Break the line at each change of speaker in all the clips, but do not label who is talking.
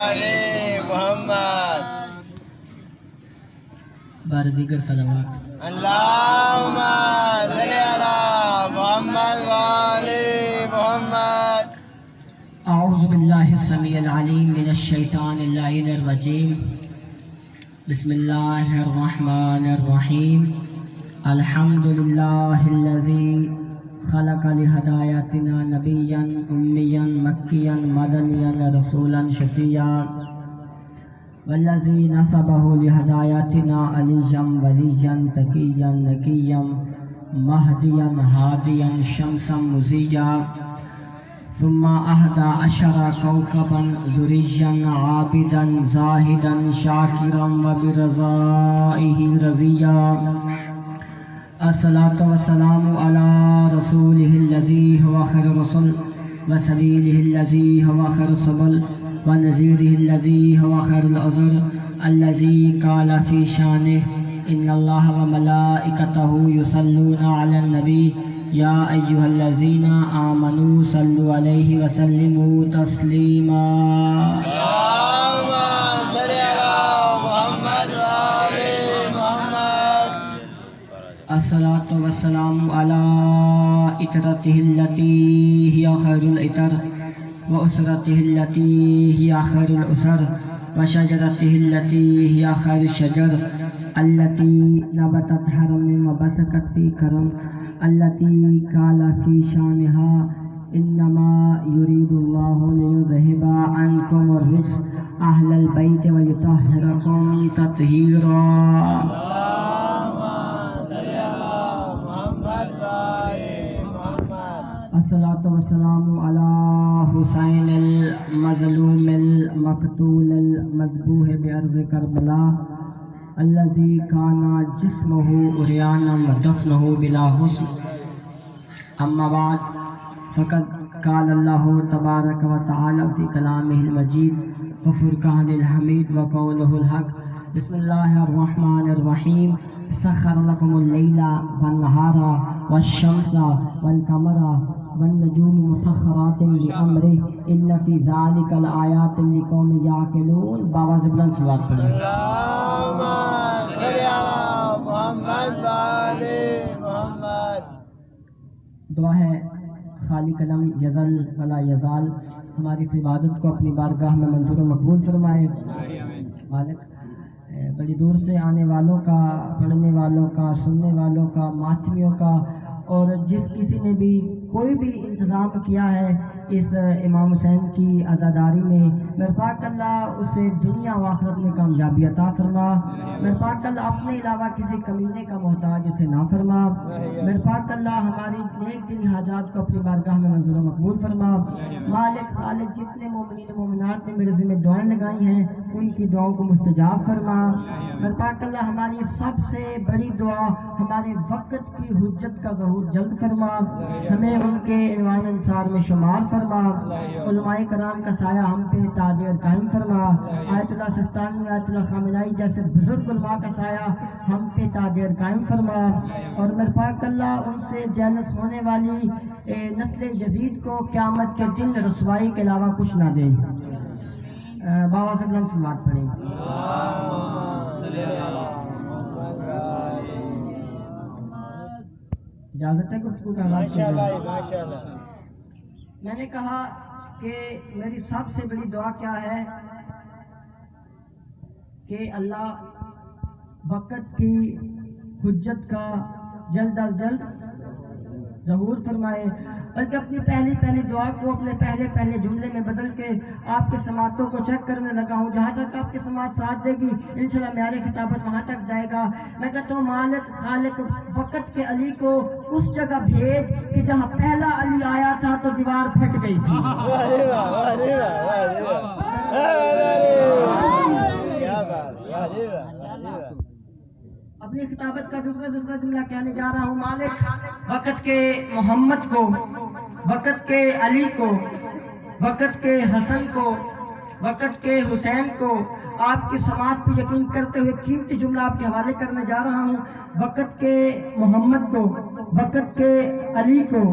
علی محمد
بار دیگر صلوات
اللہم صلی علی محمد وآل محمد.
اعوذ باللہ السمیع العلیم من الشیطان اللعین الرجیم. بسم اللہ الرحمن الرحیم. الحمد للہ الذی خلق لہدایتنا نبیا امیا مکیا مدنیا رسولا شفیعا والذی نصبہ لہدایتنا علیا ولیا تقیا نقیا مہدیا ہادیا شمسا مضیا ثم احدى عشر كوكبا زريا عابدا زاهدا شاكرا وبرضائه رضيا. الصلاة والسلام على رسوله الذي هو خير الرسل وسبيله الذي هو خير السبل ونذيره الذي هو خير العذر الذي قال في شانه إن الله وملائكته يصلون على النبي يا أيها الذين آمنوا صلوا عليه وسلموا تسليما.
اللہم صلی علی محمد وآل محمد.
الصلاة والسلام على إترته التي هي خير الإتر وأسرته التي هي خير الأسر وشجرته التي هي خير الشجر التي نبتت حرم وبسكت في كرم التي قال في شانها إنما يريد الله ليذهب عنكم الرجس أهل البيت ويطهركم تطهيرا. الصلاة والسلام على حسين المظلوم المقتول المذبوح بأرض كربلاء الذي كان جسمه عريانا ودفنه بلا حسن. أما بعد فقد قال الله تبارك وتعالى في كلامه المجيد وفرقانه الحميد وقوله الحق. بسم الله الرحمن الرحيم. سخر لكم الليل والنهار والشمس والقمر والنجوم مسخرات بأمره إن في ذلك لآيات لقوم يعقلون. بابا زبلان صلوات پڑھیں.
اللہم صلی علی محمد وآل محمد.
دعا ہے خالق علم یزل ولا یزال ہماری اس عبادت کو اپنی بارگاہ میں منظور و مقبول فرمائے. مالک بڑی دور سے آنے والوں کا، پڑھنے والوں کا، سننے والوں کا، ماتمیوں کا، اور جس کسی نے بھی کوئی بھی انتظام کیا ہے اس امام حسین کی عزاداری میں، میرے پاک اللہ اسے دنیا و آخرت میں کامیابی عطا فرما. میرے پاک اللہ اپنے علاوہ کسی کمینے کا محتاج اسے نہ فرما. میرے پاک اللہ ہماری نیک دلی حاجات کو اپنی بارگاہ میں منظور و مقبول فرما. مالک خالق جتنے مومنین و مومنات نے میرے ذمہ دعائیں لگائی ہیں ان کی دعاؤں کو مستجاب فرما. میرے پاک اللہ ہماری سب سے بڑی دعا ہمارے وقت کی حجت کا ظہور جلد فرما. ہمیں ان کے ایوان انصار میں شمار فرما. علماء کرام کا سایہ ہم پہ تاج اور قائم فرما. آیت اللہ سستانی، آیت اللہ خامنائی جیسے بزرگ علماء کا سایہ ہم پہ تاج اور قائم فرما. اور میرے پاک اللہ ان سے جیلس ہونے والی نسل یزید کو قیامت کے دن رسوائی کے علاوہ کچھ نہ دے. بابا صلی اللہ علیہ وسلم بات پڑھیں. اجازت ہے گفتگو کا آغاز کیا جائے؟ میں نے کہا کہ میری سب سے بڑی دعا کیا ہے کہ اللہ وقت کی حجت کا جلد از جلد ظہور فرمائے. بلکہ اپنی پہلی دعا کو اپنے پہلے جملے میں بدل کے آپ کے سماعتوں کو چیک کرنے لگا ہوں. جہاں تک آپ کی سماعت ساتھ دے گی انشاءاللہ معیار خطابت وہاں تک جائے گا. میں کہتا ہوں مالک خالق وقت کے علی کو اس جگہ بھیج کہ جہاں پہلا علی آیا تھا تو دیوار پھٹ گئی تھی. اپنی خطابت کا دوسرا جملہ کہنے جا رہا ہوں. مالک وقت کے محمد کو، وقت کے علی کو، وقت کے حسن کو، وقت کے حسین کو آپ کی سماعت پہ یقین کرتے ہوئے قیمتی جملہ آپ کے حوالے کرنے جا رہا ہوں. وقت کے محمد کو، وقت کے علی کو،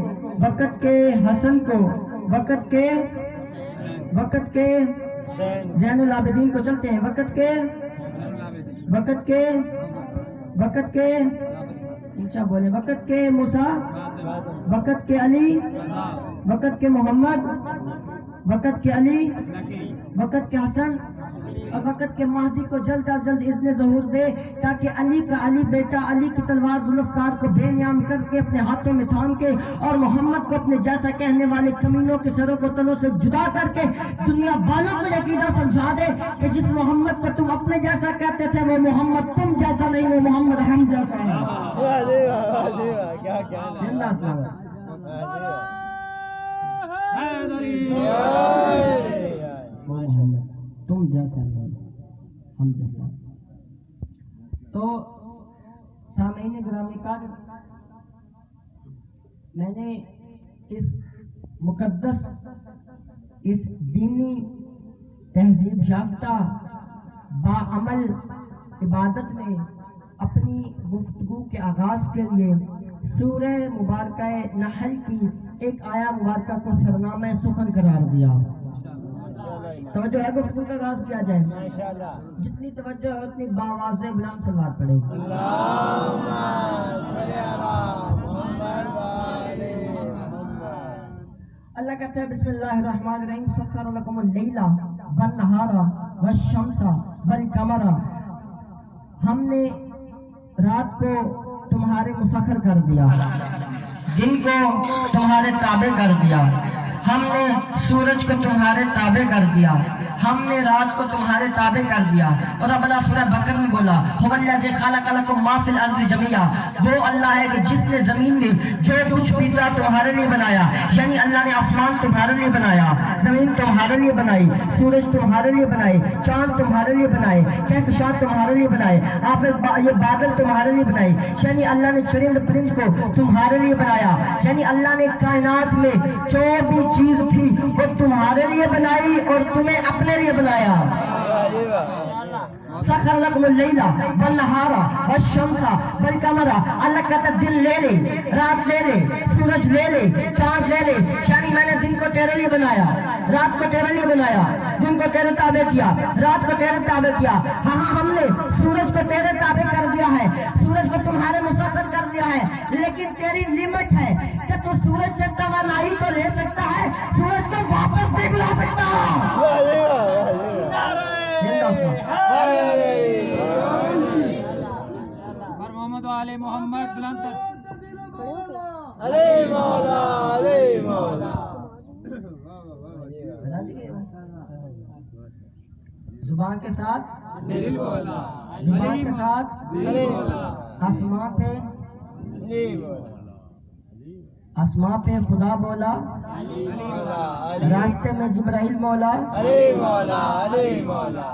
وقت کے حسن کو، وقت کے زین العابدین کو چلتے ہیں، وقت کے اونچا بولے، وقت کے موسیٰ، وقت کے علی، وقت کے محمد، وقت کے علی، وقت کے حسن اور وقت کے مہدی کو جلد از جلد اذن ظہور دے، تاکہ علی کا علی بیٹا علی کی تلوار ذوالفقار کو بے نیام کر کے اپنے ہاتھوں میں تھام کے اور محمد کو اپنے جیسا کہنے والے کمینوں کے سروں کو تنوں سے جدا کر کے دنیا والوں کو عقیدہ سمجھا دے کہ جس محمد کو تم اپنے جیسا کہتے تھے وہ محمد تم جیسا نہیں، وہ محمد ہم جیسا ہے۔ وہ محمد تم جیسا نہیں، ہم جیسا۔ تو سامعین گرامی قدر، میں نے اس مقدس، اس دینی تہذیب یافتہ باعمل عبادت میں اپنی گفتگو کے آغاز کے لیے سورہ مبارکہ نحل کی ایک آیا مبارکہ کو سرنامہ سخن قرار دیا۔ توجہ ہے، گفتگو کا آغاز کیا جائے، جتنی توجہ ہے اتنی باواز بلند صلوات پڑھیں۔ اللہ کہتا ہے بسم اللہ الرحمن الرحیم، سخر لکم اللیل والنہار والشمس والقمر، ہم نے رات کو تمہارے مسخر کر دیا، دن کو تمہارے تابع کر دیا، ہم نے سورج کو تمہارے تابع کر دیا، ہم نے رات کو تمہارے تابع کر دیا۔ اور اب اللہ سورہ بقرہ میں بولا هو الذی خلق لکم ما فی الارض جميعا، وہ اللہ ہے کہ جس نے زمین میں جو کچھ بھی تھا تمہارے لیے بنایا، یعنی اللہ نے آسمان تمہارے لیے بنایا، زمین تمہارے لیے بنائی، سورج تمہارے لیے بنائے، چاند تمہارے لیے بنائے، کہکشاں تمہارے لیے بنائے، آپ یہ بادل تمہارے لیے بنائے، یعنی اللہ نے چرند پرند کو تمہارے لیے بنایا، یعنی اللہ نے کائنات میں جو بھی چیز تھی وہ تمہارے لیے بنائی اور تمہیں اپنے لیے بنایا۔ سخر لکم اللیل والنہار والشمس والقمر، اللہ کہتا دن لے لے، رات لے لے، سورج لے لے، چاند لے لے، یعنی میں نے دن کو تیرے لیے بنایا، رات کو تیرے لیے بنایا، دن کو تیرے تابع کیا، رات کو تیرے تابع کیا۔ ہاں ہم نے سورج کو تیرے تابع کر دیا ہے، سورج کو تمہارے مسخر کر دیا ہے، لیکن تیری لمٹ ہے کہ تو سورج سے توانائی تو لے سکتا ہے، سورج کو واپس نہیں بلا سکتا۔
محمد و آل محمد بلند
علی مولا، علی مولا۔
زبان کے ساتھ
دل بولا،
زبان کے ساتھ
علی مولا،
آسمان پہ،
علی مولا،
آسمان پہ خدا بولا،
علی مولا،
راستے میں جبرائیل مولا،
علی مولا، علی مولا،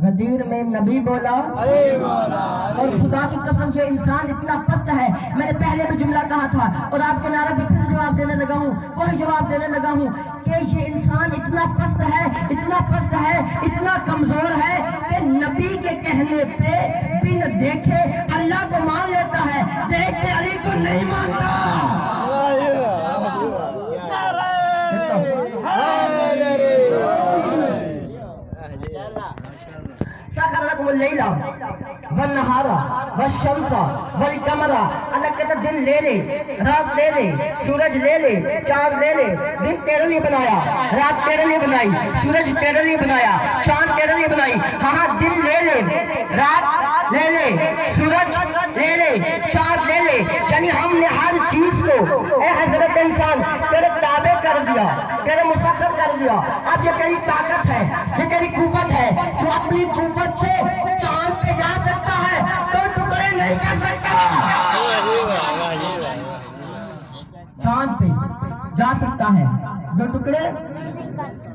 غدیر میں نبی بولا،
علی مولا،
اور خدا کی قسم یہ انسان اتنا پست ہے، میں نے پہلے بھی جملہ کہا تھا اور آپ کے نعرے پہ پھر جواب دینے لگا ہوں، وہی جواب دینے لگا ہوں کہ یہ انسان اتنا پست ہے، اتنا پست ہے، اتنا کمزور ہے کہ نبی کے کہنے پہ بن دیکھے اللہ کو مان لیتا ہے، دیکھ کے علی کو نہیں مانتا۔ سخر لکم اللیل والنہار والشمس والقمر، اللہ کہتا دن لے لے، رات لے لے، سورج لے لے، چاند لے لے، دن تیرے لیے بنایا، رات تیرے لیے بنائی، سورج تیرے لیے بنایا، چاند تیرے لیے بنائی، ہاں دن لے لے، رات لے لے، سورج لے لے، چاند لے لے، یعنی ہم نے ہر چیز کو اے حضرت انسان تیرے تابع کر دیا، تیرے مسخر کر دیا۔ اب یہ تیری طاقت ہے، یہ تیری قوت ہے، تو اپنی قوت سے چاند پہ جا سکتا ہے، تو ٹکڑے نہیں کر سکتا۔ چاند پہ جا سکتا ہے، دو ٹکڑے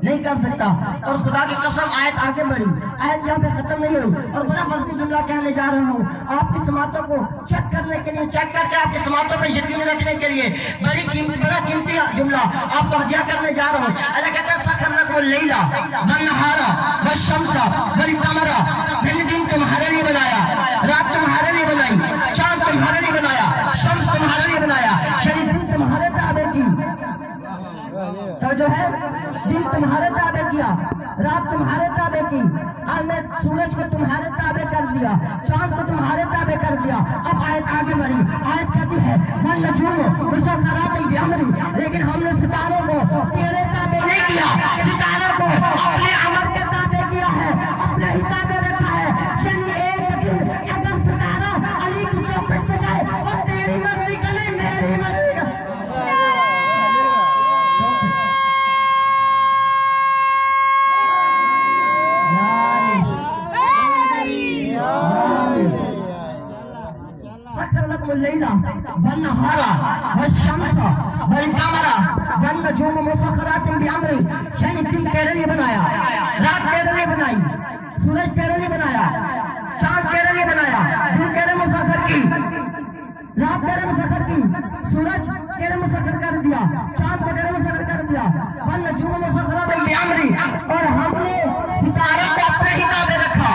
نہیں کر سکتا۔ اور خدا کی قسم آیت آگے بڑھی، آیت یہاں پہ ختم نہیں ہوئی، اور بڑا وزنی جملہ کہنے جا رہا ہوں آپ کی سماعتوں کو چیک کرنے کے لیے، چیک کر کے آپ کی سماعتوں پہ یقین رکھنے کے لیے بڑا قیمتی جملہ آپ کو ہدیہ کرنے جا رہا ہوں۔ اللہ کہتا ہے سخر لکم اللیل والنہار والشمس والقمر، میں نے دن تمہارے لیے بنایا، رات تمہارے لیے بنائی، چاند تمہارے لیے بنایا، شمس تمہارے لیے بنایا، یعنی دن تمہارے تابع کی، تو جو ہے دن تمہارے تابع کیا، رات تمہارے تابع سورج کو تمہارے تابع کر دیا، چاند کو تمہارے تابع کر دیا. اب آیت آگے بڑھی، آیت کہتی ہے وَالنَّجُومُ مُسَخَّرَاتٌ بِأَمْرِهِ، لیکن ہم نے ستاروں کو تیرے تابع نہیں کیا، ستاروں کو اپنے امر کے تابع کیا ہے، اپنے ہی تابع رکھا ہے. یعنی ایک دن اگر ستارہ علی کی چوکھٹ پہ جائے اور تیری مرضی کرے میری مرضی سخر لكم الليل والنهار والشمس والقمر والنجوم مسخرات بأمره. یعنی دن تیرے لیے بنایا، رات تیرے لیے بنائی، سورج تیرے لیے بنایا، چاند تیرے لیے بنایا، دن تیرے مسخر کی، رات تیرے مسخر کی، سورج تیرے مسخر کر دیا، چاند کو تیرے مسخر کر دیا. والنجوم مسخرات بأمره، اور ہم نے ستاروں کو اپنے ہی تابع رکھا،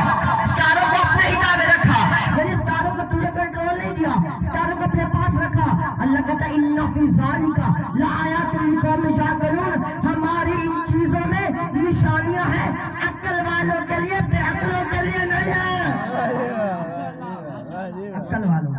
ستاروں کو اپنے ہی تابع رکھا. یعنی ستاروں کو تجھے کنٹرول نہیں دیا، ستاروں کو اپنے پاس رکھا. اللہ کہتا ہے ان فی ذالک لآیات لقوم یعقلون، ہماری ان چیزوں میں نشانیاں ہیں عقل والوں کے لیے، بے عقلوں کے لیے نہیں ہے. عقل والوں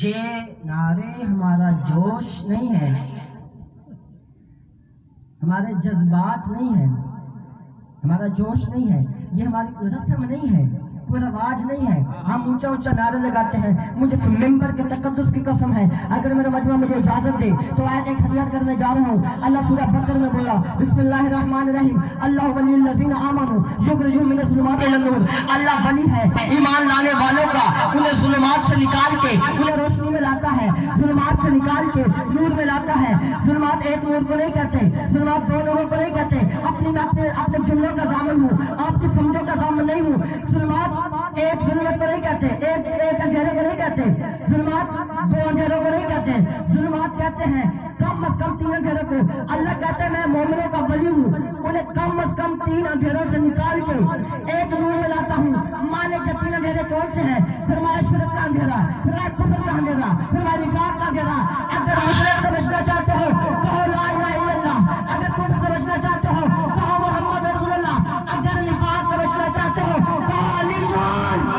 یہ نعرے ہمارا جوش نہیں ہے، ہمارے جذبات نہیں ہے، ہمارا جوش نہیں ہے، یہ ہماری کوئی رسم نہیں ہے، کوئی رواج نہیں ہے. ہم اونچا اونچا نعرے لگاتے ہیں. مجھے ممبر کے تقدس کی قسم ہے، اگر میرا مجمع مجھے اجازت دے تو آیت ایک ہدیت کرنے جا رہا ہوں. اللہ سورہ بقرہ میں بولا بسم اللہ الرحمن الرحیم اللہ ولی الذین آمنوا یخرجون من الظلمات الی النور. اللہ ولی ہے ایمان لانے والوں کا، انہیں ظلمات سے نکال کے انہیں روشنی میں لاتا ہے، ظلمات سے نکال کے نور میں لاتا ہے. ظلمات ایک نور کو نہیں کہتے، ظلمات دو نوروں کو نہیں کہتے. اپنے جملوں کا ضامن ہوں، آپ کی سمجھوں کا ضامن نہیں ہوں. ظلمات ایک ظلمت کو نہیں کہتے، ایک اندھیرے کو نہیں کہتے، ظلمات دو اندھیروں کو نہیں کہتے. ظلمات کہتے ہیں کم از کم 3 اندھیروں کو. اللہ کہتے ہیں میں مومنوں کا ولی ہوں، انہیں کم از کم 3 اندھیروں سے نکال کے ایک نور میں لاتا ہوں. مالک کے 3 اندھیرے کون سے ہیں؟ فرمایا شرک کا اندھیرا، فرمایا کفر کا اندھیرا، فرمایا نفاق کا اندھیرا. اگر مشرک سمجھنا چاہتے ہو کہو لا الہ الا اللہ، اگر کفر سمجھنا چاہتے ہو کہو محمد رسول اللہ، اگر نفاق سمجھنا چاہتے ہو کہو علی شان.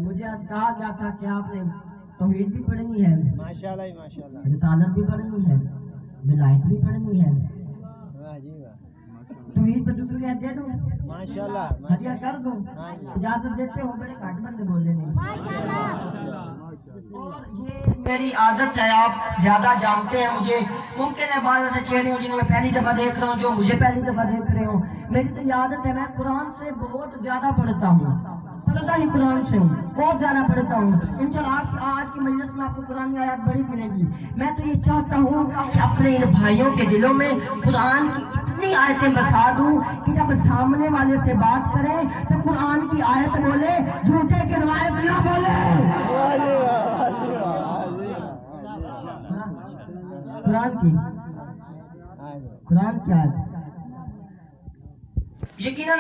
مجھے آج کہا گیا تھا کہ آپ نے توحید بھی پڑھنی ہے،
ماشاءاللہ ماشاءاللہ،
رسالت بھی پڑھنی ہے، ولایت بھی پڑھنی ہے. توحید پہ دوسری آیت دے دوں،
ماشاءاللہ
ہدیہ کر دوں، اجازت دیتے ہو؟ بڑے گھٹ بندے بولے نہیں. اور یہ میری عادت ہے، آپ زیادہ جانتے ہیں مجھے. ممکن ہے بعض ایسے چہرے ہوں جنہیں میں پہلی دفعہ دیکھ رہا ہوں، جو مجھے پہلی دفعہ دیکھ رہے ہوں. میری تو یہ عادت ہے، میں قرآن سے بہت زیادہ پڑھتا ہوں، پڑھتا ہی قرآن سے ہوں، بہت زیادہ پڑھتا ہوں. انشاءاللہ آج کی مجلس میں آپ کو قرآن کی آیات بڑی ملے گی. میں تو یہ چاہتا ہوں کہ اپنے ان بھائیوں کے دلوں میں قرآن کی اتنی آیتیں بسا دوں کہ جب سامنے والے سے بات کریں تو قرآن کی آیت بولے، جھوٹے کی روایت نہ بولے. قرآن کی آیت یقیناً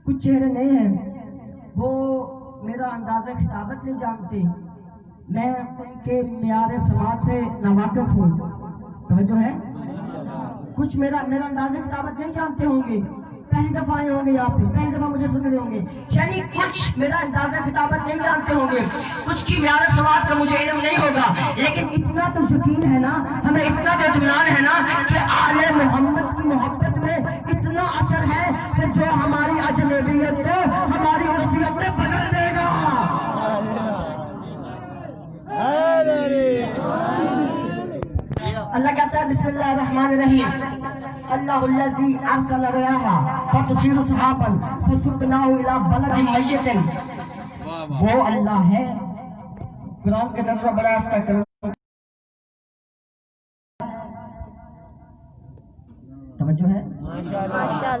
کچھ چہرے نہیں ہیں، وہ میرا اندازہ خطابت نہیں جانتے، میں ان کے معیار سماعت سے ناواقف ہوں. توجہ ہے؟ کچھ میرا اندازہ خطابت نہیں جانتے ہوں گے، پہلی دفعہ آئے ہوں گے یہاں پہ، پہلی دفعہ مجھے سن رہے ہوں گے. یعنی کچھ میرا اندازہ خطابت نہیں جانتے ہوں گے، کچھ کی معیار سماعت کا مجھے علم نہیں ہوگا. لیکن اتنا تو یقین ہے نا، ہمیں اتنا تو اطمینان ہے نا کہ آل محمد کی محبت میں اتنا اثر ہے کہ جو ہماری اجنبیت کو ہماری عرفیت میں بدل دے گا. اللہ کہتا ہے بسم اللہ الرحمن الرحیم اللہ الذی ارسل الرياح فتثير سحابا فسقناه الى بلد میت. وہ اللہ ہے، قرآن کے ترجمہ بڑا اس کرو. توجہ ہے؟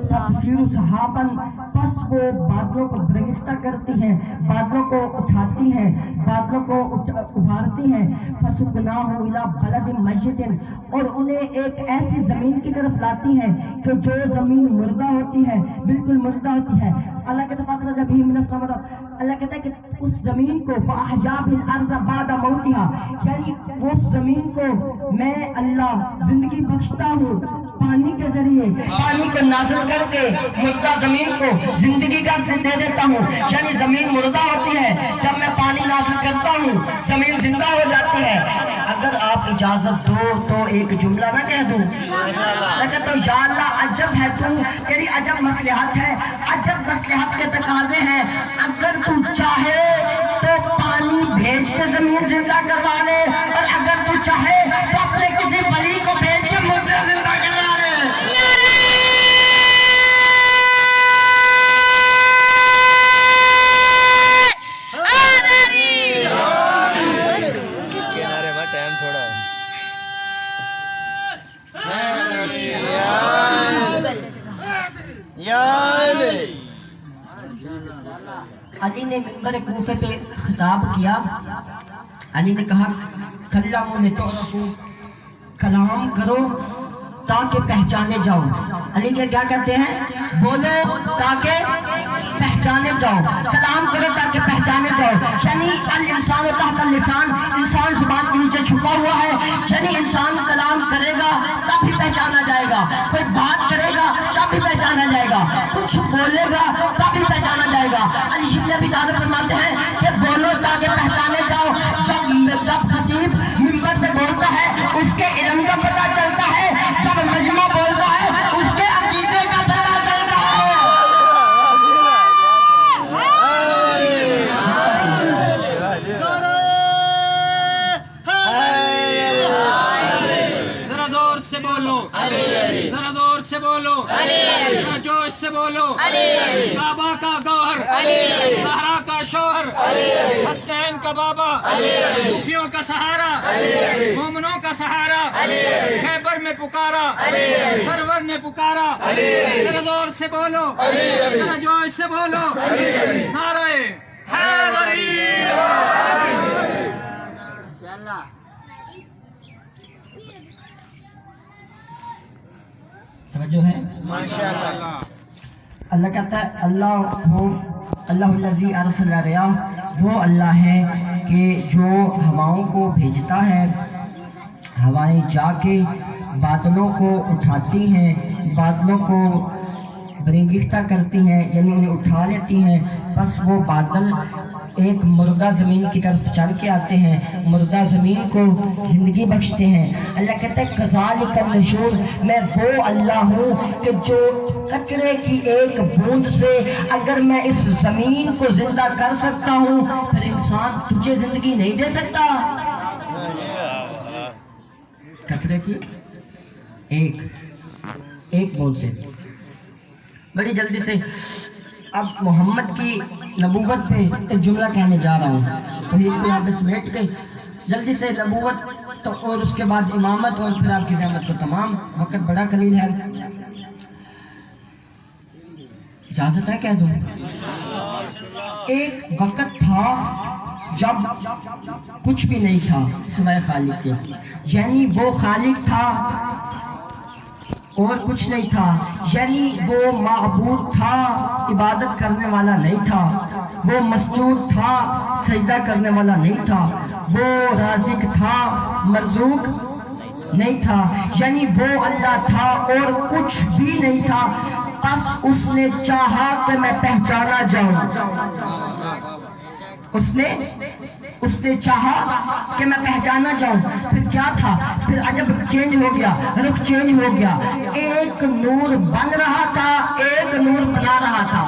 فتثير سحابا بس وہ بادلوں کو برگشتہ کرتی ہیں، بادلوں کو اٹھاتی ہیں، بادلوں کو ابھارتی ہیں، فسقناہ الی بلد میت، اور انہیں ایک ایسی زمین کی طرف لاتی ہیں کہ جو زمین مردہ ہوتی ہے، بالکل مردہ ہوتی ہے۔ اللہ کے تفاصلہ جب ہی من السماء، اللہ کہتا ہے کہ اس زمین کو فَأَحْيَا بِالْأَرْضَ بَعْدَ مَوْتِهَا، یعنی اس زمین کو میں اللہ زندگی بخشتا ہوں پانی کے ذریعے، پانی کو نازل کر کے مردہ زمین کو زندگی کا دے دیتا ہوں، یعنی زمین مردہ ہوتی ہے، جب میں پانی نازل کرتا ہوں زمین زندہ ہو جاتی ہے۔ اگر آپ اجازت دو تو ایک جملہ نہ کہہ دوں، میں کہتا ہوں یا اللہ عجب ہے تو، تیری عجب مصلحت ہے، عجب مصلحت کے تقاضے ہیں، اگر تو چاہے تو پانی بھیج کے زمین زندہ کروا لے، اور اگر تو چاہے تو اپنے کسی ولی کو بھیج کے مردے زندہ کروا لے۔
کنارے میں ٹائم تھوڑا ہے۔
علی نے منبر کوفے پہ خطاب کیا، علی نے کہا کلموا تعرفوا، کلام کرو تاکہ پہچانے جاؤ۔ علی کیا کہتے ہیں؟ بولو تاکہ پہچانے جاؤ، کلام کرو تاکہ پہچانے جاؤ، یعنی الانسان تحت اللسان، انسان زبان کے نیچے چھپا ہوا ہے، یعنی انسان کلام کرے گا تب بھی پہچانا جائے گا، کوئی بات کرے گا تب بھی پہچانا جائے گا، کچھ بولے گا تب بھی پہچانا جائے گا۔ علی شبلی ابی طالب فرماتے ہیں کہ بولو تاکہ پہچانے جاؤ۔ جب خطیب منبر پہ بولتا ہے اس کے علم کا پتہ چلتا ہے، جب مجمع بولتا ہے اس کے عقیدے کا پتہ چلتا ہے۔
ذرا زور سے بولو، ذرا زور سے بولو، ذرا جوش سے بولو۔ کعبہ کا گوہر، زہرا کا شوہر، حسنین کا بابا، دکھیوں کا سہارا، مومنوں کا سہارا، خیبر میں پکارا، سرور نے پکارا۔ ذرا زور سے بولو، ذرا جوش سے بولو، نعرہ حیدری۔
توجہ ہے؟ اللہ کہتا ہے اللہ الذی ارسل الرياح، وہ اللہ ہے کہ جو ہواؤں کو بھیجتا ہے، ہوائیں جا کے بادلوں کو اٹھاتی ہیں، بادلوں کو برنگختہ کرتی ہیں، یعنی انہیں اٹھا لیتی ہیں، بس وہ بادل ایک مردہ زمین کی طرف چل کے آتے ہیں، مردہ زمین کو زندگی بخشتے ہیں۔ اللہ کہتا ہے کذالک النشور، میں وہ اللہ ہوں کہ جو قطرے کی ایک بوند سے اگر میں اس زمین کو زندہ کر سکتا ہوں، پھر انسان تجھے زندگی نہیں دے سکتا۔ قطرے کی ایک بوند سے۔ بڑی جلدی سے اب محمد کی نبوت پہ ایک جملہ کہنے جا رہا ہوں، تو یہ پہ آپ اس سمیٹ کے جلدی سے نبوت تو اور اس کے بعد امامت اور پھر آپ کی زحمت کو تمام، وقت بڑا قلیل ہے۔ اجازت ہے کہہ دوں؟ ایک وقت تھا جب کچھ بھی نہیں تھا سوائے خالق کے، یعنی وہ خالق تھا اور کچھ نہیں تھا، یعنی وہ معبود تھا، عبادت کرنے والا نہیں تھا، وہ مسجود تھا، سجدہ کرنے والا نہیں تھا، وہ رازق تھا، مرزوق نہیں تھا، یعنی وہ اللہ تھا اور کچھ بھی نہیں تھا، بس اس نے چاہا کہ میں پہچانا جاؤں، اس نے چاہا کہ میں پہچانا جاؤں۔ پھر کیا تھا؟ پھر عجب چینج ہو گیا، رخ چینج ہو گیا، ایک نور بن رہا تھا، ایک نور بنا رہا تھا۔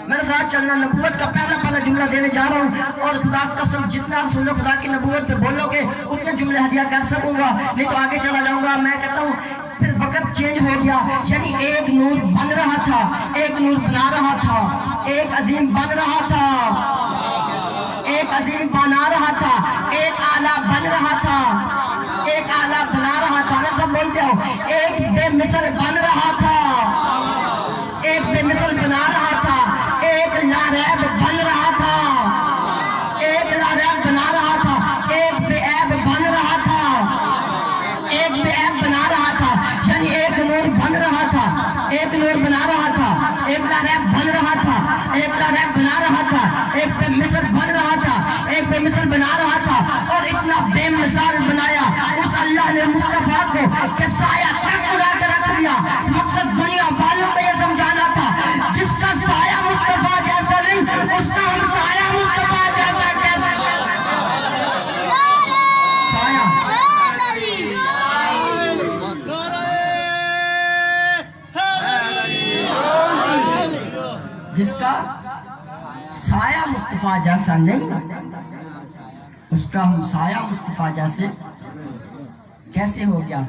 میرے ساتھ چلنا، نبوت کا پہلا جملہ دینے جا رہا ہوں، اور خدا قسم جتنا رسول خدا کی نبوت پہ بولو گے اتنے جملے ہدیہ کر سکوں گا، نہیں تو آگے چلا جاؤں گا۔ میں کہتا ہوں پھر وقت چینج ہو گیا، یعنی ایک نور بن رہا تھا، ایک نور بنا رہا تھا، ایک عظیم بن رہا تھا، ایک عظیم بنا رہا تھا، ایک اعلیٰ بن رہا تھا، ایک اعلیٰ بنا رہا تھا، میں سب بولتے ہوں ایک بے مثل بن رہا تھا۔ بنا رہا تھا، ایک ریپ بن رہا تھا، ایک ریپ بنا رہا تھا، ایک پہ مثل بن رہا تھا، ایک پہ مثل بنا رہا تھا، اور اتنا بے مثال بنایا اس اللہ نے مصطفیٰ کو کہ سایہ تک اڑا کے رکھ دیا۔ مقصد دنیا والوں کو یہ سمجھانا تھا جس کا سایہ مصطفیٰ جیسا نہیں، اس کا ہم سایہ مصطفیٰ جیسا کیسے سایہ جس کا سایہ مصطفیٰ جیسا نہیں، اس کا ہم سایہ مصطفیٰ جیسے کیسے ہو گیا؟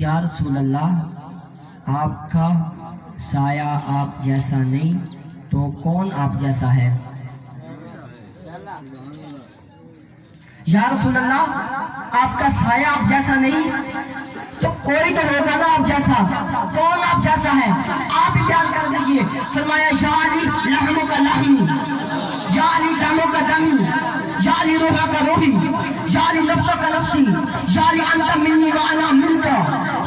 یا رسول اللہ، آپ کا سایہ آپ جیسا نہیں تو کون آپ جیسا ہے؟ یا رسول اللہ، آپ کا سایہ آپ جیسا نہیں تو کوئی تو ہوگا نا آپ جیسا، کون آپ جیسا ہے؟ آپ ہی بیان کر دیجئے۔ فرمایا جعلی لحموں کا لحمی، جعلی دموں کا دمی، جعلی روحہ کا روحی، جعلی نفسوں کا نفسی، جعلی انت منی وانا منکا،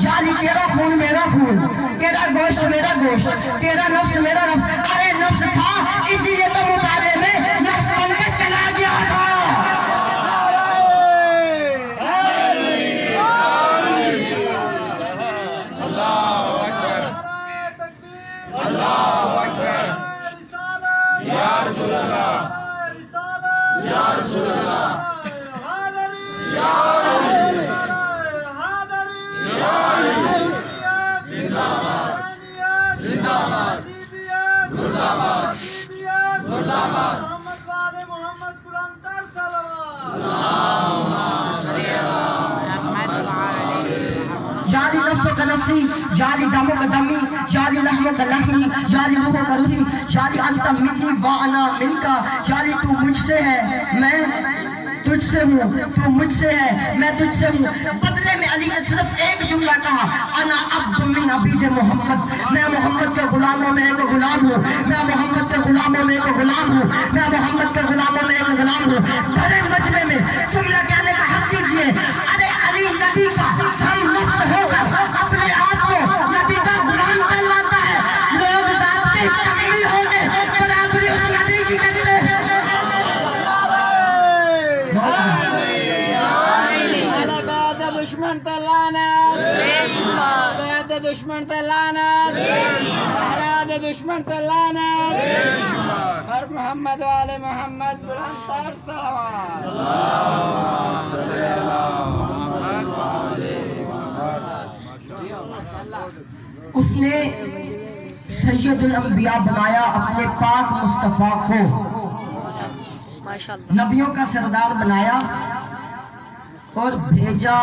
جعلی تیرا خون میرا خون، تیرا گوشت میرا گوشت، تیرا نفس میرا نفس۔ ارے نفس تھا اسی لیے تو مبارے میں نفس بن کے چلا گیا تھا۔ جعلی نفسوں کا نفسی، جعلی دموں کا دمی، جعلی لحموں کا لحمی، جعلی روحوں کا روحی، جعلی انت منی وانا منکا، جعلی تو مجھ سے ہے میں تجھ سے ہوں، تو مجھ سے ہے میں تجھ سے ہوں۔ بدلے میں علی نے صرف ایک جملہ کہا، انا عبد من عبید محمد، میں محمد کے غلاموں میں ایک غلام ہوں، میں محمد کے غلاموں میں ایک غلام ہوں، میں محمد کے غلاموں میں ایک غلام ہوں۔ بڑے مجمع میں جملہ کہنے کا حق دیجئے۔ ارے علی نبی کا ہم نفس ہو کر اپنے آپ کو نبی کا غلام کہلواتا ہے۔ لوگ ذات کے کمی ہو گئے، برابری اس نبی کی کرتے ہیں۔
دشمن تلانت بعد دشمن تلانت احراد دشمن تلانت بر محمد و آل محمد بلندتر صلوات۔
اس نے سید الانبیاء بنایا اپنے پاک مصطفیٰ کو، نبیوں کا سردار بنایا اور بھیجا،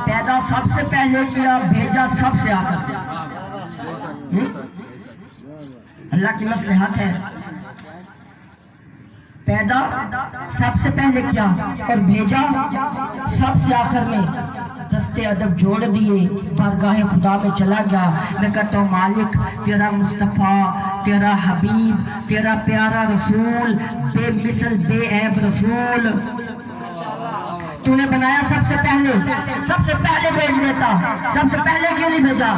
پیدا سب سے پہلے کیا، بھیجا سب سے آخر۔ اللہ کی مصلحت ہے، پیدا سب سے پہلے کیا اور بھیجا سب سے آخر میں۔ دستے ادب جوڑ دیے، بارگاہ خدا میں چلا گیا۔ میں کہتا ہوں مالک تیرا مصطفیٰ، تیرا حبیب، تیرا پیارا رسول، بے مثل بے عیب رسول تو نے بنایا سب سے پہلے بھیج دیتا۔ سب سے پہلے کیوں نہیں بھیجا؟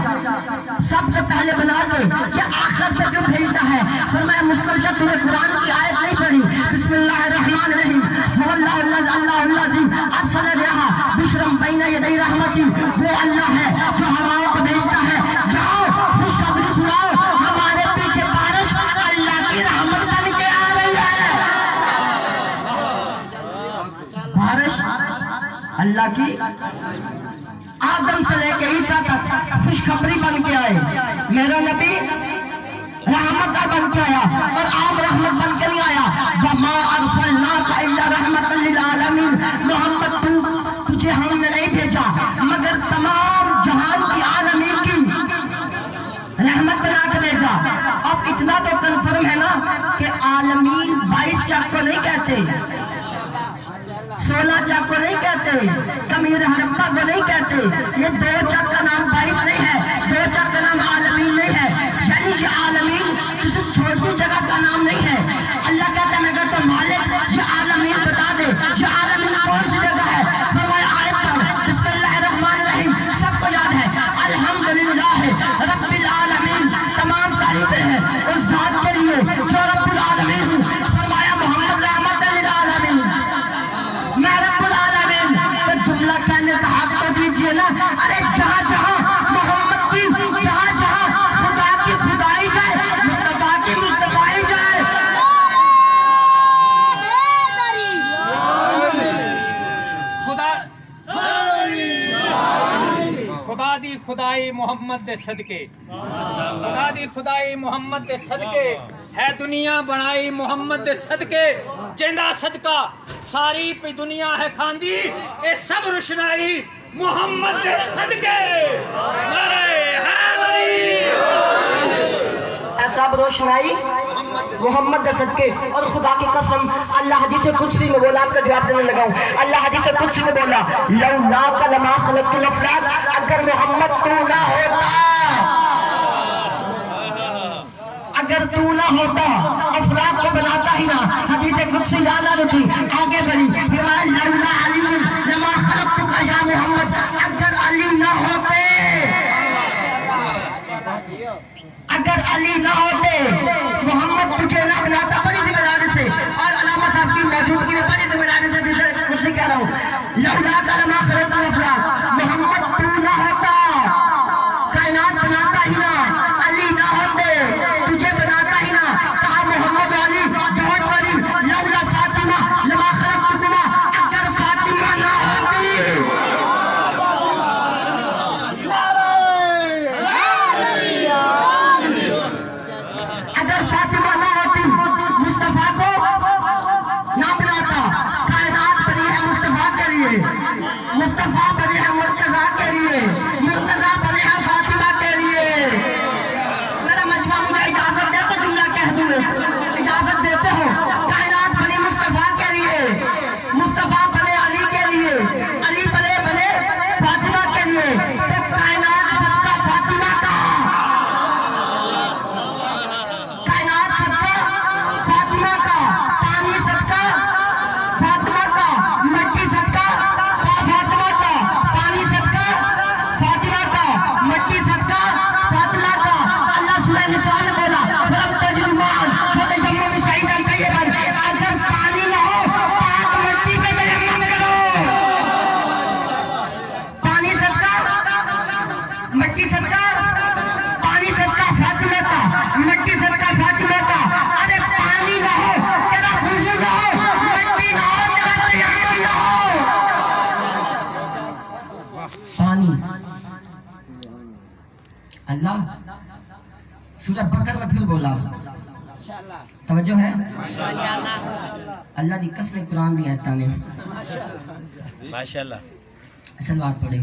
سب سے پہلے بنا کے یہ آخر پہ کیوں بھیجتا ہے؟ فرمایا مسلم شاہ تو نے قرآن کی آیت نہیں پڑھی؟ بسم اللہ الرحمن الرحیم، هو اللہ اللہ الذی ارسل الرياح بشرا بین یدی رحمتی۔ وہ اللہ ہے جو ہواؤں کو بھیجتا ہے، جاؤ خوشخبری سناؤ، ہمارے پیچھے بارش اللہ کی رحمت بن کے آ رہی ہے۔ بارش اللہ کی آدم سے لے کے عیسیٰ تک خوشخبری بن کے آئے۔ میرا نبی رحمت بن کے آیا اور عام رحمت بن کے نہیں آیا۔ وَمَا أَرْسَلْنَاكَ إِلَّا رَحْمَةً لِلْعَالَمِينَ، محمد تجھے ہم نے نہیں بھیجا مگر تمام جہان کی عالمین کی رحمت بنا کے بھیجا۔ اب اتنا تو کنفرم ہے نا کہ عالمین 22 چک کو نہیں کہتے، 16 چک کو نہیں کہتے، کمیر ہرپا کو نہیں کہتے۔ یہ 2 چک کا نام 22 نہیں ہے، 2 چک کا نام عالمین نہیں ہے، یعنی یہ عالمین کسی چھوٹی جگہ کا نام نہیں ہے۔ اللہ کہتا ہے میں کہتا ہوں مالک یہ عالمین بتا دے، یہ عالمین کون سی جگہ ہے؟ فرمایا آیت پر بسم اللہ الرحمن الرحیم، سب کو یاد ہے، الحمدللہ رب العالمین
محمد دے صدقے خدا دی خدائی محمد دے صدقے ہے دنیا بنائی محمد دے صدقے جیندا صدقہ ساری پہ دنیا ہے کھاندی اے سب روشنائی محمد دے صدقے نعرہ حیدری
سب روشنائی محمد دے صدقے اور خدا کی قسم اللہ حدیث قدسی میں بولا آپ کا جواب دینے لگا ہوں اللہ حدیث قدسی میں بولا لولاک لما خلقت الافلاک اگر محمد تو نہ ہوتا اگر تو نہ ہوتا افلاک کو بناتا ہی نہ حدیث قدسی یاد آ رہی آگے بڑھی فرمایا لولا علی لما خلقتک یا محمد اگر علی نہ ہوتے اگر علی نہ ہوتے محمد تجھے نہ بناتا بڑی ذمہ داری سے اور علامہ صاحب کی موجودگی میں بڑی ذمہ داری سے جسے خود سے کہہ رہا ہوں لولاک لما خلقت الافلاک محمد تو نہ ہوتا کائنات بناتا ہی نہ علی نہ ہوتے تجھے بناتا ہی نہ کہا محمد علی بہت بڑی لولا فاطمہ لما خلقتکما اگر فاطمہ نہ ہوتی اگر فاطمہ نہ ہوتی مصطفیٰ کو نہ بناتا کائنات بنی ہے مصطفیٰ کے لیے مصطفیٰ بنے ہیں مرتضیٰ کے لیے مرتضیٰ بنے ہیں فاطمہ کے لیے میرا مجمع مجھے اجازت دیتے جملہ کہہ دوں اجازت دیتے ہو کائنات بنی مصطفیٰ کے لیے مصطفیٰ بنے علی کے لیے علی بنے فاطمہ کے لیے کہ کائنات صدقہ فاطمہ کا کائنات صدقہ فاطمہ کا پانی صدقہ فاطمہ کا مٹی صدقہ فاطمہ کا پانی صدقہ فاطمہ کا مٹی صدقہ فاطمہ کا اللہ سورہ نساء میں بولا رب تجرمان فتجمم سعیدا طیبا اگر پانی نہ ہو پاک مٹی پہ تیمم کرو پانی صدقہ مٹی صدقہ پانی صدقہ فاطمہ کا مٹی صدقہ فاطمہ کا ارے پانی نہ ہو تیرا وضو نہ ہو مٹی نہ ہو تیرا تیمم نہ ہو پانی اللہ سورہ بقرہ میں پھر بولا توجہ ہے اللہ دی قسم قرآن دی آیتاں نے
ماشاءاللہ
سلوات پڑھے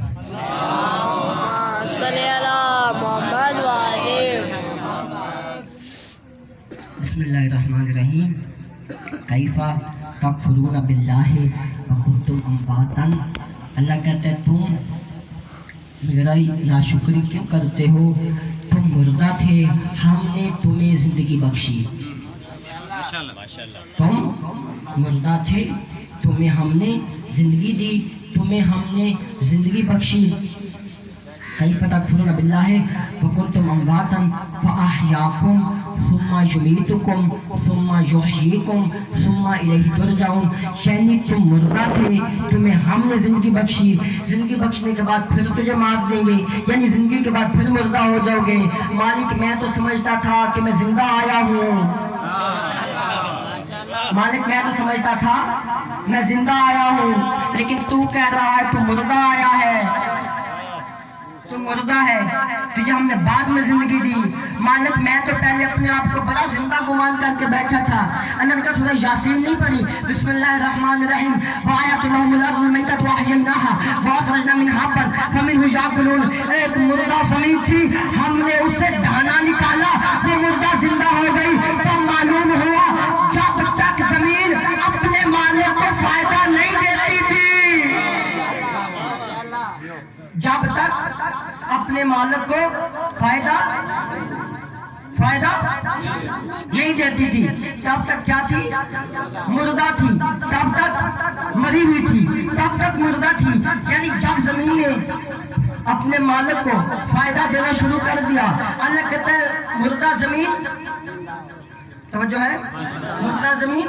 صلی اللہ محمد وآلہ
بسم اللہ الرحمن الرحیم کیفا تکفرون باللہ وکنتم امواتا اللہ کہتا ہے تم میرا ناشکری کیوں کرتے ہو تم مردہ تھے ہم نے تمہیں زندگی بخشی تم مردہ تھے تمہیں ہم نے زندگی دی تمہیں ہم نے زندگی بخشی کیف تکفرون باللہ وکنتم امواتا فاحیاکم ثم یمیتکم ثم یحییکم ثم الیہ ترجعون یعنی تم مردہ تھے تمہیں ہم نے زندگی بخشی زندگی بخشنے کے بعد پھر تجھے مار دیں گے یعنی زندگی کے بعد پھر مردہ ہو جاؤ گے مالک میں تو سمجھتا تھا کہ میں زندہ آیا ہوں مالک میں تو سمجھتا تھا میں زندہ آیا ہوں لیکن تو کہہ رہا ہے تو مردہ آیا ہے تو مردہ ہے تجھے ہم نے بعد میں زندگی دی مالک میں تو پہلے اپنے آپ کو بڑا زندہ گمان کر کے بیٹھا تھا اللہ نے کہا سورہ یاسین نہیں پڑھی بسم اللہ الرحمن الرحیم وآیات لهم الارض المیتۃ واحییناها واخرجنا منها حبا فمنه یاکلون ایک مردہ زمین تھی ہم نے اس سے دانا نکالا وہ مردہ زندہ ہو گئی تو معلوم ہوا جب تک زمین اپنے مالک کو فائدہ نہیں دیتی تھی جب تک اپنے مالک کو فائدہ نہیں دیتی تھی تب تک کیا تھی مردہ تھی تب تک مری ہوئی تھی تب تک مردہ تھی یعنی جب زمین نے اپنے مالک کو فائدہ دینا شروع کر دیا اللہ کہتا ہے مردہ زمین توجہ ہے مردہ زمین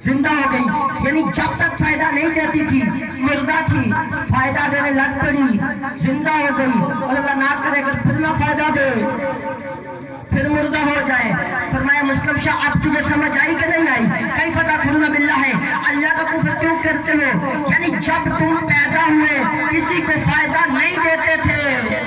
زندہ ہو گئی یعنی جب تک فائدہ نہیں دیتی تھی مردہ تھی فائدہ دینے لگ پڑی زندہ ہو گئی اور اللہ نہ کرے اگر پھر نہ فائدہ دے پھر مردہ ہو جائے فرمایا مسلم شاہ اب تجھے سمجھ آئی کہ نہیں آئی کیف تکفرون باللہ ہے اللہ کا کفر کیوں کرتے ہو یعنی جب تم پیدا ہوئے کسی کو فائدہ نہیں دیتے تھے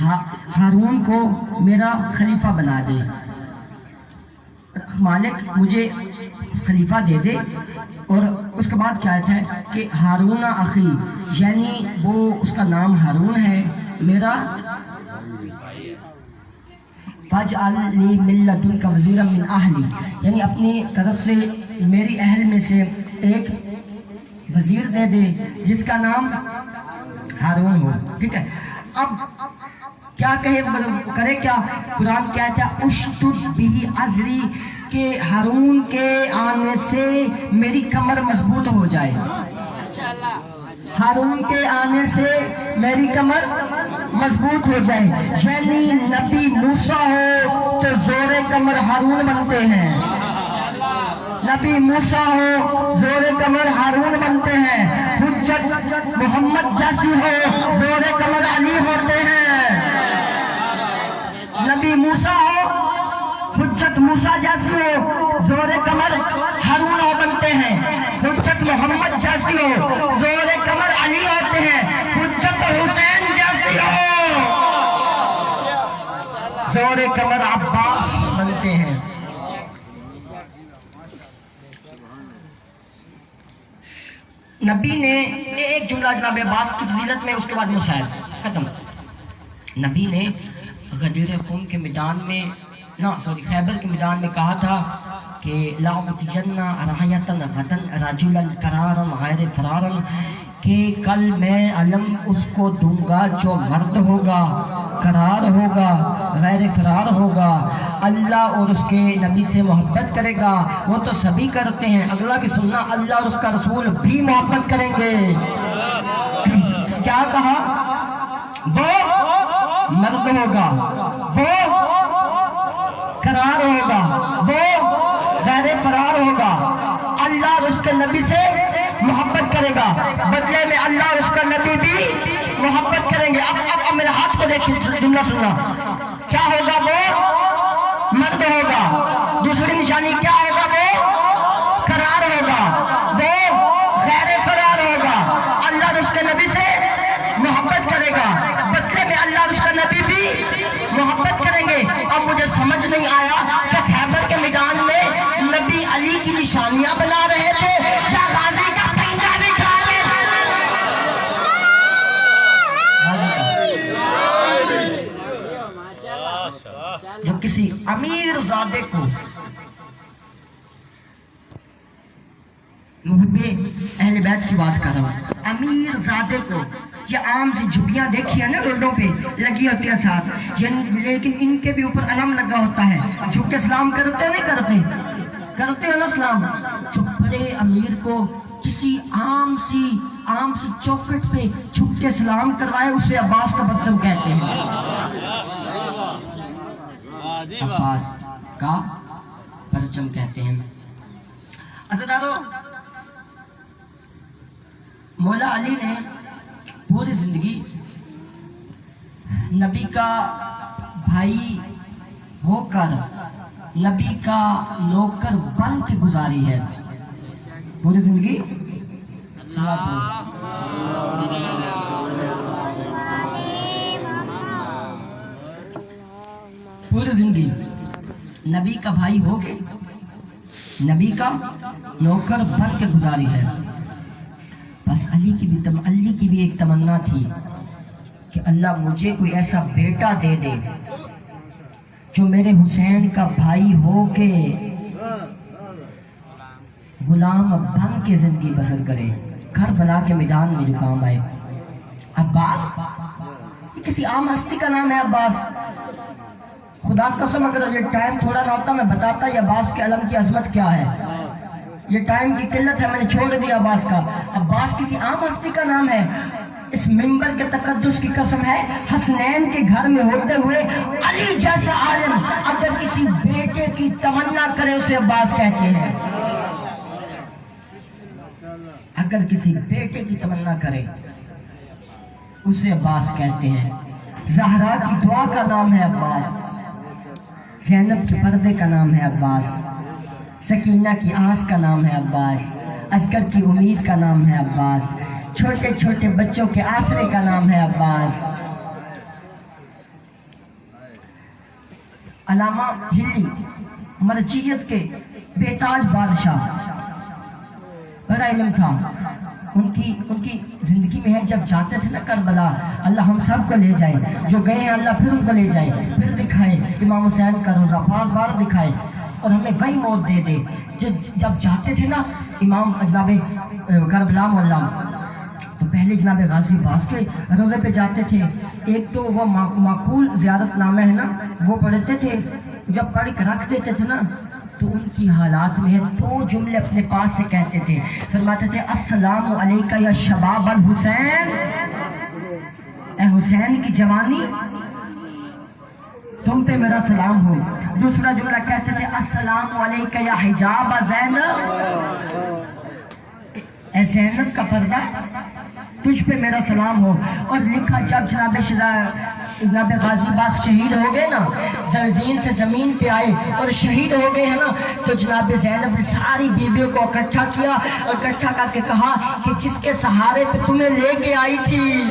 ہارون کو میرا خلیفہ بنا دے، مالک مجھے خلیفہ دے دے۔ اور اس کے بعد کیا ہے کہ ہارون اخی، یعنی وہ اس کا نام ہارون ہے، میرا فاجعل لی من لدنک وزیرا من اہلی، یعنی اپنی طرف سے میری اہل میں سے ایک وزیر دے دے جس کا نام ہارون ہو، ٹھیک ہے۔ اب کیا کرے کیا؟ قرآن کہتا ہے اشتد بھی ازری، کہ ہارون کے آنے سے میری کمر مضبوط ہو جائے، ہارون کے آنے سے میری کمر مضبوط ہو جائے، یعنی نبی موسیٰ ہو تو زور کمر ہارون بنتے ہیں، نبی موسیٰ ہو زور کمر ہارون بنتے ہیں، حجت محمد جیسی ہو زور کمر علی ہوتے ہیں، نبی موسیٰ ہو حجت موسیٰ جیسی ہو زور کمر ہارون بنتے ہیں، حجت محمد جیسی ہو زور کمر علی ہوتے ہیں، حجت حسین جیسی ہو زور کمر عباس بنتے ہیں۔ نبی نے ایک جملہ جناب عباس کی فضیلت میں، اس کے بعد مسائل ختم۔ نبی نے غدیر خون کے میدان میں خیبر کے میدان میں کہا تھا کہ لَأُعْطِيَنَّ رَايَةً غَدًا رَجُلًا قَرَارًا غَيْرَ فَرَارًا، کہ کل میں علم اس کو دوں گا جو مرد ہوگا، قرار ہوگا، غیر فرار ہوگا، اللہ اور اس کے نبی سے محبت کرے گا۔ وہ تو سبھی کرتے ہیں، اگلا بھی سننا، اللہ اور اس کا رسول بھی محبت کریں گے۔ کیا کہا؟ وہ مرد ہوگا، وہ قرار ہوگا، وہ غیر فرار ہوگا، اللہ اور اس کے نبی سے محبت کرے گا، بدلے میں اللہ اور اس کا نبی بھی محبت کریں گے۔ اب میرے ہاتھ کو دیکھیں، جملہ سننا، کیا ہوگا؟ وہ مرد ہوگا، دوسری نشانی کیا ہوگا؟ وہ قرار ہوگا، وہ غیر فرار ہوگا، اللہ اور اس کے نبی سے محبت کرے گا، بدلے میں اللہ اور اس کا نبی بھی محبت کریں گے۔ اب مجھے سمجھ نہیں آیا کہ خیبر کے میدان میں نبی علی کی نشانیاں بنا رہے تھے یا غازی کا پنجہ دکھا رہے تھے؟ جو کسی امیر زادے کو، محب اہل بیت کی بات کر رہا ہوں، امیر زادے کو، یہ عام سی جھپیاں دیکھی ہیں نا روڈوں پہ لگی ہوتی ہیں ساتھ، لیکن ان کے بھی اوپر علم لگا ہوتا ہے، جھک کے سلام کرتے نہیں کرتے ہیں نا سلام۔ جو بڑے امیر کو کسی عام سی چوکٹ پہ جھک کے سلام کروائے، اسے عباس کا پرچم کہتے ہیں، عباس کا پرچم کہتے ہیں۔ عزیزانو، مولا علی نے پوری زندگی نبی کا بھائی ہو کر نبی کا نوکر بن کے گزاری ہے، پوری زندگی نبی کا بھائی ہو کے نبی کا نوکر بن کے گزاری ہے۔ بس علی کی بھی ایک تمنا تھی کہ اللہ مجھے کوئی ایسا بیٹا دے دے جو میرے حسین کا بھائی ہو کے غلام بن کے زندگی بسر کرے، کربلا کے میدان میں جو کام آئے۔ عباس یہ کسی عام ہستی کا نام ہے، عباس۔ خدا قسم اگر یہ ٹائم تھوڑا نہ ہوتا میں بتاتا یہ عباس کے علم کی عظمت کیا ہے، یہ ٹائم کی قلت ہے، میں نے چھوڑ دیا عباس کا۔ عباس کسی عام ہستی کا نام ہے، اس منبر کے تقدس کی قسم ہے، حسنین کے گھر میں ہوتے ہوئے علی جیسا عالم اگر کسی بیٹے کی تمنا کرے اسے عباس کہتے ہیں، اگر کسی بیٹے کی تمنا کرے اسے عباس کہتے ہیں۔ زہرا کی دعا کا نام ہے عباس، زینب کے پردے کا نام ہے عباس، سکینہ کی آس کا نام ہے عباس، اصغر کی امید کا نام ہے عباس، چھوٹے چھوٹے بچوں کے آسرے کا نام ہے عباس۔ علامہ ہلی مرجعیت کے بےتاج بادشاہ، بڑا علم تھا ان کی زندگی میں ہے. جب جاتے تھے نا کربلا، اللہ ہم سب کو لے جائے، جو گئے ہیں اللہ پھر ان کو لے جائے، پھر دکھائے امام حسین کا روزہ پاک بار دکھائے اور ہمیں وہی موت دے دے. جب جاتے تھے نا امام جناب کربلا مولا، تو پہلے جناب غازی عباس کے روزے پہ جاتے تھے. ایک تو وہ معقول زیارت نامہ ہے نا وہ پڑھتے تھے. جب پڑھ کے رکھ دیتے تھے نا تو ان کی حالات میں 2 جملے اپنے پاس سے کہتے تھے. فرماتے تھے السلام علیکہ یا شباب الحسین، اے حسین کی جوانی تم پہ میرا سلام ہو. دوسرا جملہ کہتے تھے السلام علیکہ یا حجاب زینب، اے زینب کا پردہ تجھ پہ میرا سلام ہو. اور لکھا جب جناب غازی عباس شہید ہو گئے نا، زمین سے زمین پہ آئے اور شہید ہو گئے ہیں نا، تو جناب زینب نے ساری بیویوں کو اکٹھا کیا اور اکٹھا کر کے کہا کہ جس کے سہارے پہ تمہیں لے کے آئی تھی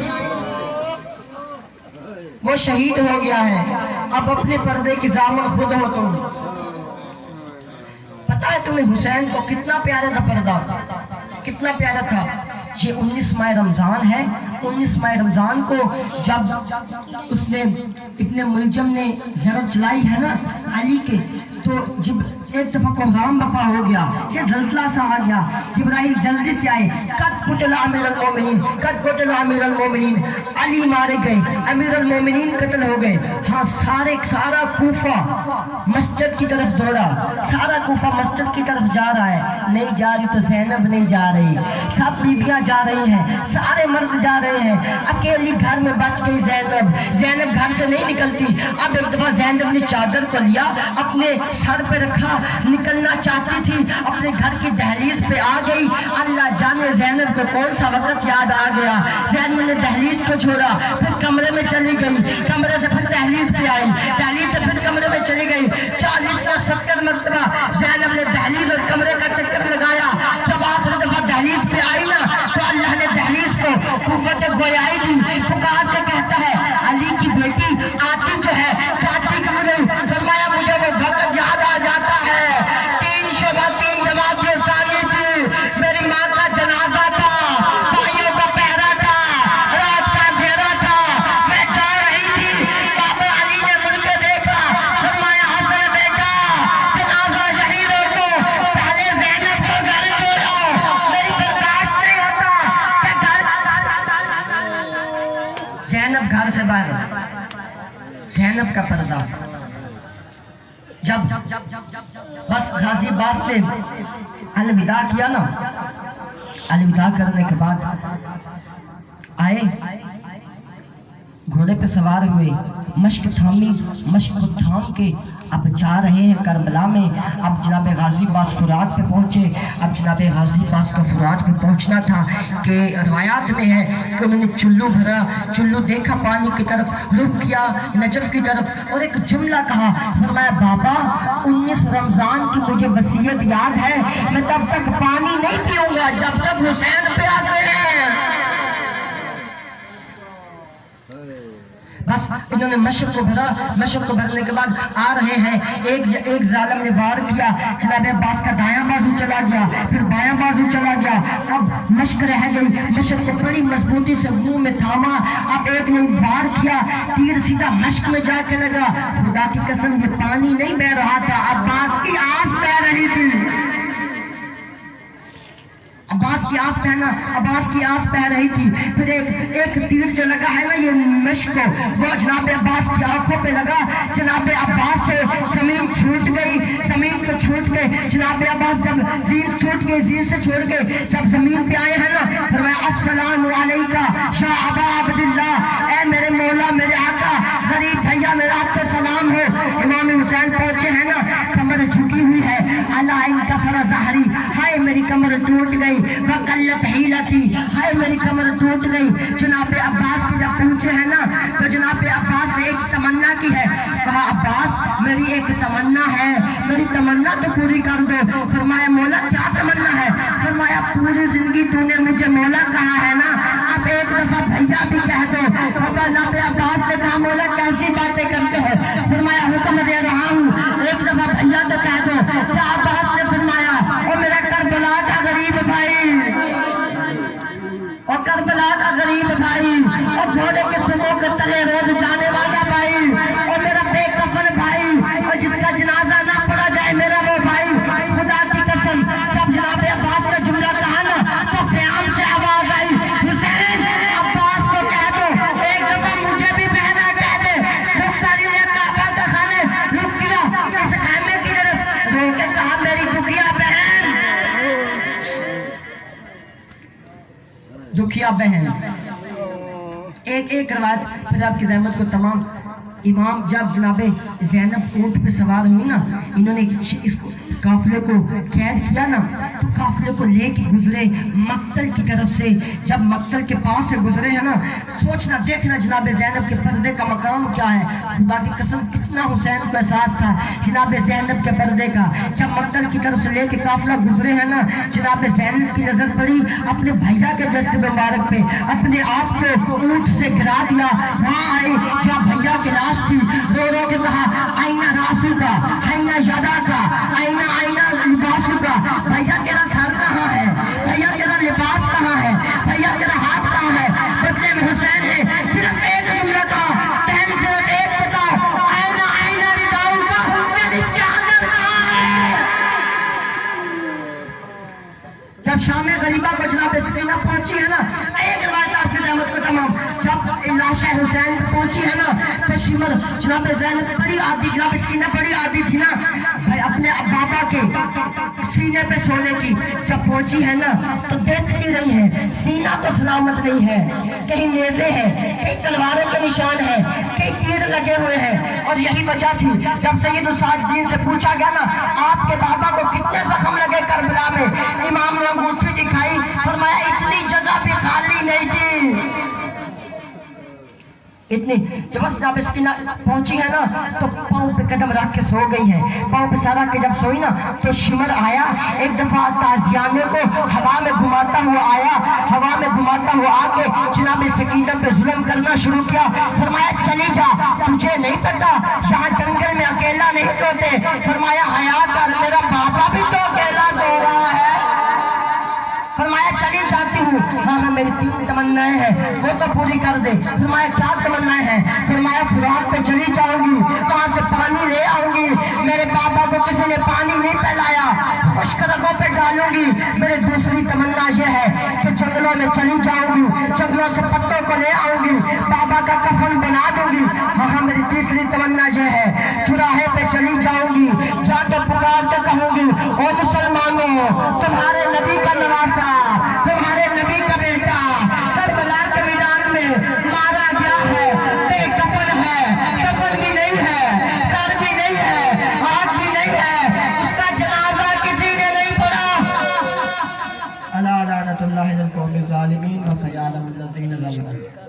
وہ شہید ہو گیا ہے، اب اپنے پردے کی ضامن خود ہو تم. پتہ ہے تمہیں حسین کو کتنا پیارا تھا پردہ، کتنا پیارا تھا. یہ 19 ماہ رمضان ہے. 19 ماہ رمضان کو جب اس نے ابن ملجم نے ضرب چلائی ہے نا علی کے، تو جب ایک دفعہ کوہرام بپا ہو گیا، یہ زلزلہ سا آ گیا. جبرائیل جلدی سے آئے، قد قتل امیر المومنین، قد قتل امیر المومنین، علی مارے گئے، امیر المومنین قتل ہو گئے. ہاں سارا کوفہ مسجد کی طرف دوڑا، سارا کوفہ مسجد کی طرف جا رہا ہے. نہیں جا رہی تو زینب نہیں جا رہی، سب بیویاں جا رہی ہیں، سارے مرد جا رہے ہیں، اکیلی گھر میں بچ گئی زینب. زینب گھر سے نہیں نکلتی. اب ایک دفعہ زینب نے چادر کو لیا، اپنے سر پہ رکھا، نکلنا چاہتی تھی، اپنے گھر کی دہلیز پہ آ گئی. اللہ جانے زینب کو کون سا وقت یاد آ گیا. زینب نے دہلیز کو چھوڑا، پھر کمرے میں چلی گئی، کمرے سے پھر دہلیز پہ آئی، دہلیز سے پھر کمرے میں چلی گئی. 40 یا 70 مرتبہ زینب نے دہلیز اور کمرے کا چکر لگایا. جب آخری دفعہ دہلیز پہ آئی نا تو اللہ نے دہلیز کو قوت گویائی دی. پکار کے کہتا ہے علی کی بیٹی آتی جو ہے جاتی کیوں نہیں. فرمایا مجھے وہ وقت یاد آ جاتا ہے، 3 شعبہ 3 جماعتیں ثانی تھی، میری ماں کا جنازہ تھا، بھائیوں کا پہرا تھا، رات کا اندھیرا تھا، میں جا رہی تھی، بابا علی نے مڑ کے دیکھا، فرمایا حسن بیٹا جنازہ شہیدوں کو پہلے زینب کو گھر چھوڑو، میری برداشت نہیں ہوتا کہ زینب گھر سے باہر. زینب کا پردہ جب بس غازی عباس نے الوداع کیا نا، الوداع کرنے کے بعد آئے، گھوڑے پہ سوار ہوئے، مشک کو تھام کے اب جا رہے ہیں کربلا میں. اب جناب غازی عباس فرات پہ پہنچے. اب جناب غازی عباس کا فرات پہ پہنچنا تھا کہ روایات میں ہے کہ انہوں نے چلو بھرا، چلو دیکھا پانی کی طرف، رخ کیا نجف کی طرف اور ایک جملہ کہا. فرمایا بابا 19 رمضان کی مجھے وصیت یاد ہے، میں تب تک پانی نہیں پیوں گا جب تک حسین پیاسے ہیں. بس انہوں نے مشق کو بھرا. مشق کو بھرنے کے بعد آ رہے ہیں، ایک ظالم نے وار کیا، جناب عباس کا دایاں بازو چلا گیا، پھر بایاں بازو چلا گیا. اب مشق رہ گئی، مشق کو بڑی مضبوطی سے منہ میں تھاما. اب ایک نے وار کیا، تیر سیدھا مشق میں جا کے لگا. خدا کی قسم یہ پانی نہیں بہ رہا تھا، عباس کی آس بہ رہی تھی. عباس کی آس بہ رہی تھی. پھر ایک تیر جو لگا ہے نا یہ مشق وہ جناب عباس کی آنکھوں پہ لگا. جناب عباس سے زمین چھوٹ گئی، زمین کو چھوٹ کے جناب عباس جب زین چھوٹ گئی، زین سے چھوڑ کے جب زمین پہ آئے ہیں نا فرمایا السلام علیکہ شاہ ابا عبداللہ، اے میرے مولا میرے آقا غریب بھیا میرا آپ پہ سلام ہو. امام حسین پہنچے ہیں نا، کمر جھکی ہوئی ہے. اللہ انکسر ظہری، ہائے میری کمر ٹوٹ گئی، وقلت حیلتی، ہائے میری کمر ٹوٹ گئی. جناب عباس کے جب پوچھے ہیں نا تو جناب عباس سے ایک تمنا کی ہے. کہا عباس میری ایک تمنا ہے، میری تمنا تو پوری کر دو. فرمایا مولا کیا تمنا ہے؟ فرمایا پوری زندگی تو نے مجھے مولا کہا ہے نا، اب ایک دفعہ بھیا بھی کہہ دو. جناب عباس نے کہا مولا کیسی باتیں کرتے ہو؟ فرمایا حکم دے رہا کیا بہن. ایک روایت پھر آپ کی زحمت کو تمام. امام جب جناب زینب اونٹ پہ سوار ہوئی نا, انہوں نے اس قافلے کو قید کیا نا, تو قافلے کو لے کے گزرے مقتل کی طرف سے. جب مقتل کے پاس سے گزرے ہیں نا, سوچنا دیکھنا جناب زینب کے پردے کا مقام کیا ہے. خدا کی قسم کتنا حسین کو احساس تھا جناب زینب کے پردے کا. جب مقتل کی طرف سے لے کے قافلہ گزرے ہیں نا, جناب زینب کی نظر پڑی اپنے بھیا کے جسد مبارک پہ, اپنے آپ کو اونٹ سے گرا دیا. وہاں آئی کیا بھیا کی لاش تھی, رو رو کے کہا آئینہ راسو کا, آئینہ یادا کا, آئینہ لباسو کا. بھیا تیرا سر کہاں ہے, بھیا تیرا لباس کہاں ہے, بھیا تیرا ہاتھ کہاں ہے. بدلے میں حسین ہے صرف ایک جملہ کہا, بہن صرف ایک بتاؤ, آئینہ رداؤ کا, میری چادر کہاں ہے. جب شام غریبہ کو جناب سکینہ پہنچی ہے نا, ایک روایت آپ کی رحمت کو تمام, جب لاش حسین پہنچی ہے نا, تو شمر جناب زینب بڑی آدھی, جناب سکینہ بڑی آدھی تھی نا بھائی اپنے بابا کے سینے پہ سونے کی. جب پہنچی ہے نا تو دیکھتی رہی ہے, سینہ تو سلامت نہیں ہے, کہیں نیزے ہیں, کہیں تلواروں کے نشان ہیں, کہیں تیر لگے ہوئے ہیں. اور یہی وجہ تھی جب سید الساجدین سے پوچھا گیا نا آپ کے بابا کو کتنے زخم لگے کربلا میں, امام نے انگوٹھی دکھائی, فرمایا اتنی جگہ بھی خالی نہیں تھی. اتنی جب جناب سکینہ پہنچی ہے نا تو پاؤں پہ قدم رکھ کے سو گئی ہے. پاؤں پہ سارا کے جب سوئی نا تو شمر آیا, ایک دفعہ تازیانے کو ہوا میں گھماتا ہوا آیا, ہوا میں گھماتا ہوا آ کے جناب سکینہ پہ ظلم کرنا شروع کیا. فرمایا چلی جا, تجھے نہیں پتا یہاں جنگل میں اکیلا نہیں سوتے. فرمایا حیا کر, میرا بابا بھی تو اکیلا سو رہا ہے. فرمایا چلی جاتی ہوں, ہاں میری 3 تمنائیں ہیں وہ تو پوری کر دے. فرمایا کیا تمنائیں ہیں, فرمایا فرات پہ چلی جاؤں گی, وہاں سے پانی لے آؤں گی, میرے بابا کو کسی نے پانی نہیں پلایا, خشک رگوں پہ ڈالوں گی. میری دوسری تمنا یہ ہے کہ جنگلوں میں چلی جاؤں گی, جنگلوں سے پتوں کو لے آؤں گی, بابا کا کفن بنا دوں گی. ہاں میری تیسری تمنا یہ ہے چراہے پہ چلی جاؤں گی, جا کے پکار کے کہوں گی او مسلمانوں تمہارے نبی کا نواسا, تمہارے نبی کا بیٹا کربلا کے میدان میں مارا گیا ہے, بے کفن ہے, کفن بھی نہیں ہے, سر بھی نہیں ہے, ہاتھ بھی نہیں ہے, اس کا جنازہ کسی نے نہیں پڑھا. الا لعنت اللہ علی القوم الظالمین وسیعلم الذین ظلموا.